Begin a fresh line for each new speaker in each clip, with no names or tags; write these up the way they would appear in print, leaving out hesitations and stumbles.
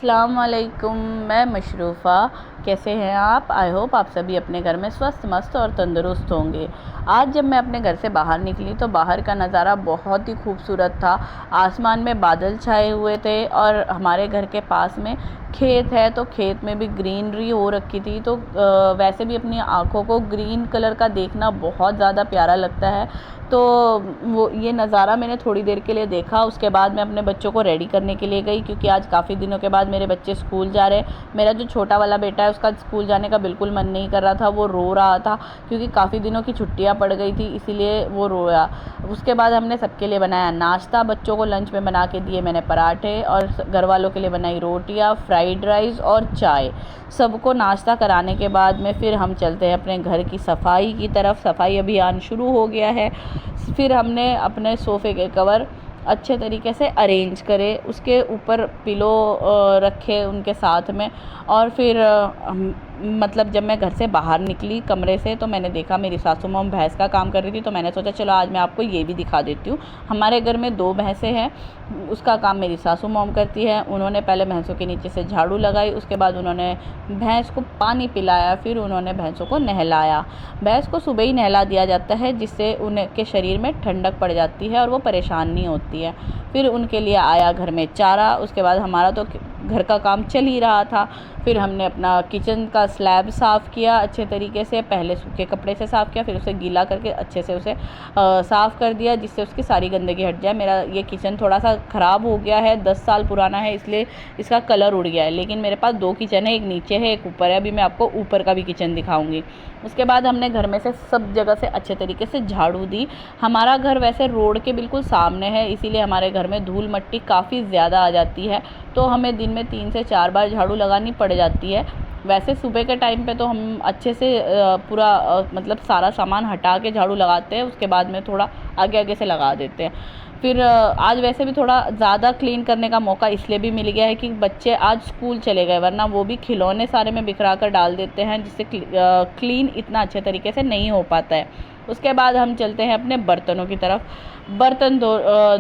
अस्सलाम वालेकुम। मैं मशरूफ़ा। कैसे हैं आप? आई होप आप सभी अपने घर में स्वस्थ, मस्त और तंदुरुस्त होंगे। आज जब मैं अपने घर से बाहर निकली तो बाहर का नज़ारा बहुत ही खूबसूरत था। आसमान में बादल छाए हुए थे और हमारे घर के पास में खेत है, तो खेत में भी ग्रीनरी हो रखी थी। तो वैसे भी अपनी आँखों को ग्रीन कलर का देखना बहुत ज़्यादा प्यारा लगता है। तो वो ये नज़ारा मैंने थोड़ी देर के लिए देखा। उसके बाद मैं अपने बच्चों को रेडी करने के लिए गई, क्योंकि आज काफ़ी दिनों के बाद मेरे बच्चे स्कूल जा रहे हैं। मेरा जो छोटा वाला बेटा है उसका स्कूल जाने का बिल्कुल मन नहीं कर रहा था, वो रो रहा था क्योंकि काफ़ी दिनों की छुट्टियां पड़ गई थी, इसीलिए वो रोया। उसके बाद हमने सबके लिए बनाया नाश्ता। बच्चों को लंच में बना के दिए मैंने पराठे, और घर वालों के लिए बनाई रोटियां, फ्राइड राइस और चाय। सबको नाश्ता कराने के बाद में फिर हम चलते हैं अपने घर की सफाई की तरफ। सफाई अभियान शुरू हो गया है। फिर हमने अपने सोफ़े के कवर अच्छे तरीके से अरेंज करे, उसके ऊपर पिलो रखे उनके साथ में। और फिर मतलब जब मैं घर से बाहर निकली कमरे से तो मैंने देखा मेरी सासू माँ भैंस का काम कर रही थी, तो मैंने सोचा चलो आज मैं आपको ये भी दिखा देती हूँ। हमारे घर में 2 भैंसें हैं, उसका काम मेरी सासू मॉम करती है। उन्होंने पहले भैंसों के नीचे से झाड़ू लगाई, उसके बाद उन्होंने भैंस को पानी पिलाया, फिर उन्होंने भैंसों को नहलाया। भैंस को सुबह ही नहला दिया जाता है, जिससे उनके शरीर में ठंडक पड़ जाती है और वो परेशान नहीं होती है। फिर उनके लिए आया घर में चारा। उसके बाद हमारा तो घर का काम चल ही रहा था। फिर हमने अपना किचन का स्लैब साफ़ किया अच्छे तरीके से। पहले सूखे कपड़े से साफ़ किया, फिर उसे गीला करके अच्छे से उसे साफ़ कर दिया, जिससे उसकी सारी गंदगी हट जाए। मेरा ये किचन थोड़ा सा ख़राब हो गया है, 10 साल पुराना है, इसलिए इसका कलर उड़ गया है। लेकिन मेरे पास 2 किचन है, एक नीचे है एक ऊपर है। अभी मैं आपको ऊपर का भी किचन दिखाऊंगी। उसके बाद हमने घर में से सब जगह से अच्छे तरीके से झाड़ू दी। हमारा घर वैसे रोड के बिल्कुल सामने है, इसीलिए हमारे घर में धूल मट्टी काफ़ी ज़्यादा आ जाती है, तो हमें दिन में 3 से 4 बार झाड़ू लगानी पड़ जाती है। वैसे सुबह के टाइम पे तो हम अच्छे से पूरा मतलब सारा सामान हटा के झाड़ू लगाते हैं, उसके बाद में थोड़ा आगे आगे से लगा देते हैं। फिर आज वैसे भी थोड़ा ज़्यादा क्लीन करने का मौका इसलिए भी मिल गया है कि बच्चे आज स्कूल चले गए, वरना वो भी खिलौने सारे में बिखरा कर डाल देते हैं, जिससे क्लीन इतना अच्छे तरीके से नहीं हो पाता है। उसके बाद हम चलते हैं अपने बर्तनों की तरफ। बर्तन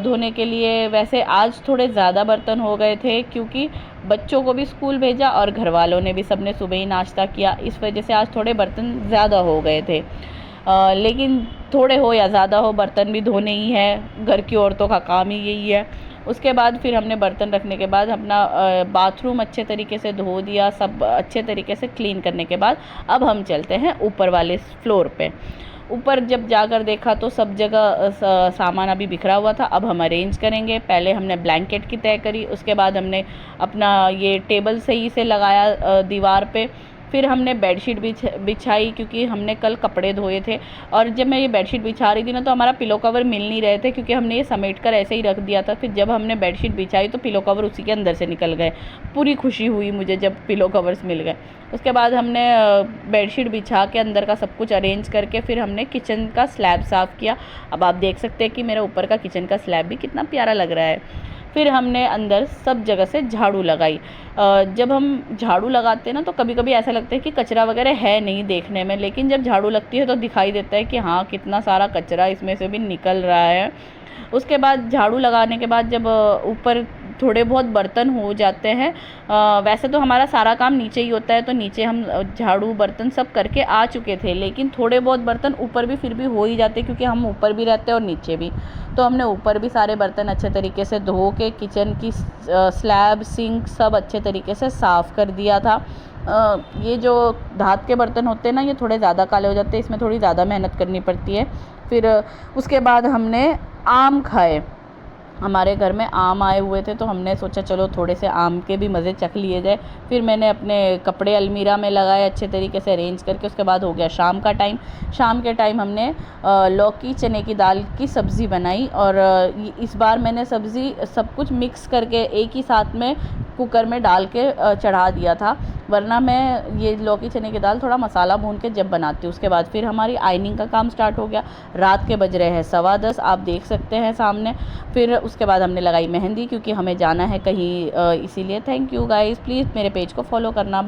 धोने के लिए वैसे आज थोड़े ज़्यादा बर्तन हो गए थे, क्योंकि बच्चों को भी स्कूल भेजा और घर वालों ने भी सबने सुबह ही नाश्ता किया, इस वजह से आज थोड़े बर्तन ज़्यादा हो गए थे। लेकिन थोड़े हो या ज़्यादा हो, बर्तन भी धोने ही है, घर की औरतों का काम ही यही है। उसके बाद फिर हमने बर्तन रखने के बाद अपना बाथरूम अच्छे तरीके से धो दिया। सब अच्छे तरीके से क्लीन करने के बाद अब हम चलते हैं ऊपर वाले फ्लोर पे। ऊपर जब जाकर देखा तो सब जगह सामान अभी बिखरा हुआ था। अब हम अरेंज करेंगे। पहले हमने ब्लैंकेट की तय करी, उसके बाद हमने अपना ये टेबल सही से लगाया दीवार पे। फिर हमने बेडशीट बिछाई, क्योंकि हमने कल कपड़े धोए थे। और जब मैं ये बेडशीट बिछा रही थी ना, तो हमारा पिलो कवर मिल नहीं रहे थे, क्योंकि हमने ये समेट कर ऐसे ही रख दिया था। फिर जब हमने बेडशीट बिछाई तो पिलो कवर उसी के अंदर से निकल गए। पूरी खुशी हुई मुझे जब पिलो कवर्स मिल गए। उसके बाद हमने बेडशीट बिछा के अंदर का सब कुछ अरेंज करके फिर हमने किचन का स्लैब साफ़ किया। अब आप देख सकते हैं कि मेरा ऊपर का किचन का स्लैब भी कितना प्यारा लग रहा है। फिर हमने अंदर सब जगह से झाड़ू लगाई। जब हम झाड़ू लगाते हैं ना, तो कभी कभी ऐसा लगता है कि कचरा वगैरह है नहीं देखने में, लेकिन जब झाड़ू लगती है तो दिखाई देता है कि हाँ, कितना सारा कचरा इसमें से भी निकल रहा है। उसके बाद झाड़ू लगाने के बाद जब ऊपर थोड़े बहुत बर्तन हो जाते हैं, वैसे तो हमारा सारा काम नीचे ही होता है, तो नीचे हम झाड़ू बर्तन सब करके आ चुके थे, लेकिन थोड़े बहुत बर्तन ऊपर भी फिर भी हो ही जाते, क्योंकि हम ऊपर भी रहते हैं और नीचे भी। तो हमने ऊपर भी सारे बर्तन अच्छे तरीके से धो के किचन की स्लैब, सिंक सब अच्छे तरीके से साफ़ कर दिया था। ये जो धात के बर्तन होते हैं ना, ये थोड़े ज़्यादा काले हो जाते हैं, इसमें थोड़ी ज़्यादा मेहनत करनी पड़ती है। फिर उसके बाद हमने आम खाए। हमारे घर में आम आए हुए थे, तो हमने सोचा चलो थोड़े से आम के भी मज़े चख लिए जाए। फिर मैंने अपने कपड़े अलमीरा में लगाए अच्छे तरीके से अरेंज करके। उसके बाद हो गया शाम का टाइम। शाम के टाइम हमने लौकी चने की दाल की सब्ज़ी बनाई, और इस बार मैंने सब्ज़ी सब कुछ मिक्स करके एक ही साथ में कुकर में डाल के चढ़ा दिया था, वरना मैं ये लौकी चने की दाल थोड़ा मसाला भून के जब बनाती हूँ। उसके बाद फिर हमारी आइनिंग का काम स्टार्ट हो गया। रात के बज रहे हैं 10:15, आप देख सकते हैं सामने। फिर उसके बाद हमने लगाई मेहंदी, क्योंकि हमें जाना है कहीं, इसीलिए। थैंक यू गाइस, प्लीज़ मेरे पेज को फॉलो करना।